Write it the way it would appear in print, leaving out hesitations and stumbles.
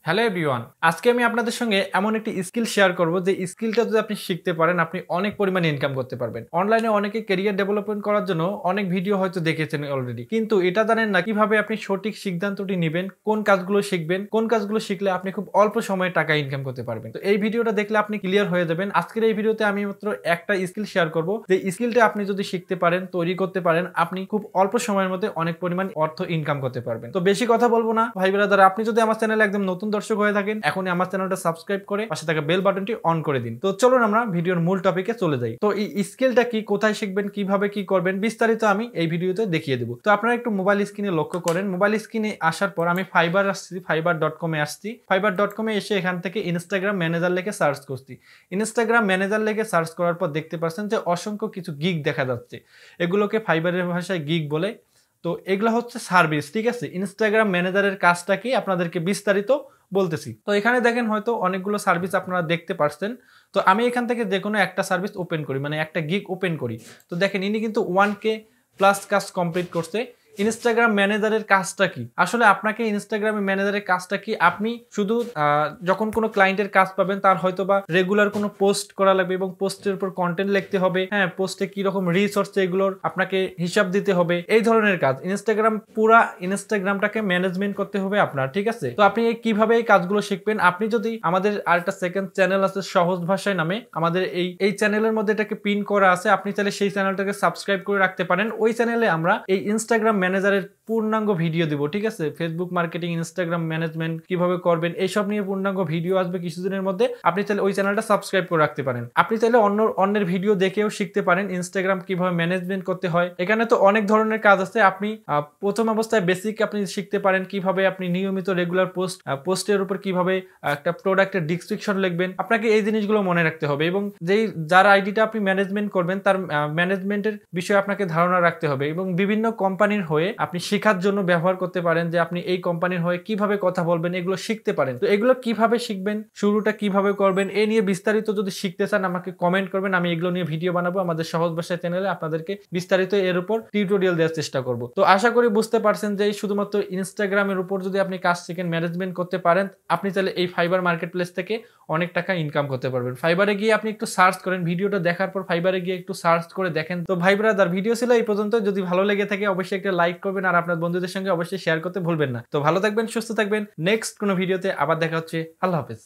Hello everyone, আজকে আমি আপনাদের সঙ্গে এমন একটি স্কিল শেয়ার করব যে স্কিলটা যদি আপনি শিখতে পারেন আপনি অনেক পরিমাণে ইনকাম করতে পারবেন। অনলাইনে অনেকে ক্যারিয়ার ডেভেলপমেন্ট করার জন্য অনেক ভিডিও হয়তো দেখেছেন অলরেডি, কিন্তু এটা জানেন না কিভাবে আপনি সঠিক সিদ্ধান্তটি নেবেন, কোন কাজগুলো শিখবেন, কোন কাজগুলো শিখলে আপনি খুব অল্প সময়ে টাকা ইনকাম করতে পারবেন। তো এই ভিডিওটা দেখলে আপনি ক্লিয়ার হয়ে যাবেন। আজকের এই ভিডিওতে আমি মাত্র একটা স্কিল শেয়ার করব, যে স্কিলটা আপনি যদি শিখতে পারেন, তৈরি করতে পারেন, আপনি খুব অল্প সময়ের মধ্যে অনেক পরিমাণ অর্থ ইনকাম করতে পারবেন। তো বেশি কথা বলবো না ভাই ব্রাদার, আপনি যদি আমার চ্যানেলে একদম নতুন দর্শক হয়ে থাকেন, এখনই আমার চ্যানেলটা সাবস্ক্রাইব করে পাশে থাকা বেল বাটনটি অন করে দিন। তো চলুন আমরা ভিডিওর মূল টপিকে চলে যাই। তো এই স্কিলটা কি, কোথায় শিখবেন, কিভাবে কি করবেন, বিস্তারিত আমি এই ভিডিওতে দেখিয়ে দেবো। তো আপনারা একটু মোবাইল স্ক্রিনে লক্ষ্য করেন। মোবাইল স্ক্রিনে আসার পর আমি ফাইবার আসছি, fiverr.com-এ আসছি। fiverr.com-এ এসে এখান থেকে ইনস্টাগ্রাম ম্যানেজার লিখে সার্চ করছি। ইনস্টাগ্রাম ম্যানেজার লিখে সার্চ করার পর দেখতে পাচ্ছেন যে অসংখ্য কিছু গিগ দেখা যাচ্ছে। এগুলোকে ফাইবারের ভাষায় গিগ বলে। তো এগুলো হচ্ছে সার্ভিস, ঠিক আছে। ইনস্টাগ্রাম ম্যানেজারের কাজটা কি আপনাদেরকে বিস্তারিত বলতেছি। তো এখানে দেখেন হয়তো অনেকগুলো সার্ভিস আপনারা দেখতে পাচ্ছেন। তো আমি এখান থেকে যে কোনো একটা সার্ভিস ওপেন করি, মানে একটা গিগ ওপেন করি। তো দেখেন ইনি কিন্তু 1K প্লাস কাজ কমপ্লিট করছে। ইনস্টাগ্রাম ম্যানেজারের কাজটা কি? আসলে আপনাকে ইনস্টাগ্রাম ম্যানেজারের কাজটা কি, আপনি শুধু যখন কোনো ক্লায়েন্টের কাজ পাবেন তার হয়তো বা রেগুলার কোনো পোস্ট করা লাগবে এবং পোস্টের উপর কন্টেন্ট লিখতে হবে। হ্যাঁ, পোস্টে কি রকম রিচ হচ্ছে এগুলোর আপনাকে হিসাব দিতে হবে। এই ধরনের কাজ পুরা ইনস্টাগ্রামটাকে ম্যানেজমেন্ট করতে হবে আপনার, ঠিক আছে। তো আপনি কিভাবে এই কাজগুলো শিখবেন, আপনি যদি আমাদের আরেকটা সেকেন্ড চ্যানেল আছে সহজ ভাষায় নামে, আমাদের এই চ্যানেলের মধ্যে এটাকে পিন করা আছে, আপনি চাইলে সেই চ্যানেলটাকে সাবস্ক্রাইব করে রাখতে পারেন। ওই চ্যানেলে আমরা এই ইনস্টাগ্রাম ম্যানেজারের পূর্ণাঙ্গ ভিডিও দিব, ঠিক আছে। ফেসবুক মার্কেটিং, ইনস্টাগ্রাম ম্যানেজমেন্ট কিভাবে করবেন, এইসব নিয়ে পূর্ণাঙ্গ ভিডিও আসবে কিছুদিনের মধ্যে। আপনি চাইলে ওই চ্যানেলটা সাবস্ক্রাইব করে রাখতে পারেন। আপনি চাইলে অন্যের ভিডিও দেখেও শিখতে পারেন ইনস্টাগ্রাম কিভাবে ম্যানেজমেন্ট করতে হয়। এখানে তো অনেক ধরনের কাজ আছে। আপনি প্রথম অবস্থায় বেসিক আপনি শিখতে পারেন কিভাবে আপনি নিয়মিত রেগুলার পোস্টের উপর কিভাবে একটা প্রোডাক্টের ডিসক্রিপশন লিখবেন। আপনাকে এই জিনিসগুলো মনে রাখতে হবে এবং যার আইডিটা আপনি ম্যানেজমেন্ট করবেন তার ম্যানেজমেন্টের বিষয়ে আপনাকে ধারণা রাখতে হবে এবং বিভিন্ন কোম্পানির হয়ে আপনি শেখার জন্য ব্যবহার করতে পারেন, যে আপনি এই কোম্পানির হয়ে কিভাবে কথা বলবেন, এগুলো শিখতে পারেন। তো এগুলো কিভাবে শিখবেন, শুরুটা কিভাবে করবেন, এই নিয়ে বিস্তারিত যদি শিখতে চান আমাকে কমেন্ট করবেন, আমি এগুলো নিয়ে ভিডিও বানাবো আমাদের সহজ ভাষায় চ্যানেলে, আপনাদেরকে বিস্তারিত এর উপর টিউটোরিয়াল দেওয়ার চেষ্টা করব। তো আশা করি বুঝতে পারছেন যে শুধুমাত্র ইনস্টাগ্রামের উপর যদি আপনি কাজ শিখেন, ম্যানেজমেন্ট করতে পারেন, আপনি চাইলে এই ফাইবার মার্কেট প্লেস থেকে অনেক টাকা ইনকাম করতে পারবেন। ফাইবারে গিয়ে আপনি একটু সার্চ করেন, ভিডিওটা দেখার পর ফাইবারে গিয়ে একটু সার্চ করে দেখেন। তো ভাই ব্রাদার, ভিডিও ছিল এই পর্যন্ত। যদি ভালো লেগে থাকে অবশ্যই একটা লাইক করবেন আর আপনার বন্ধুদের সঙ্গে অবশ্যই শেয়ার করতে ভুলবেন না। তো ভালো থাকবেন, সুস্থ থাকবেন। নেক্সট কোনো ভিডিওতে আবার দেখা হচ্ছে। আল্লাহ হাফেজ।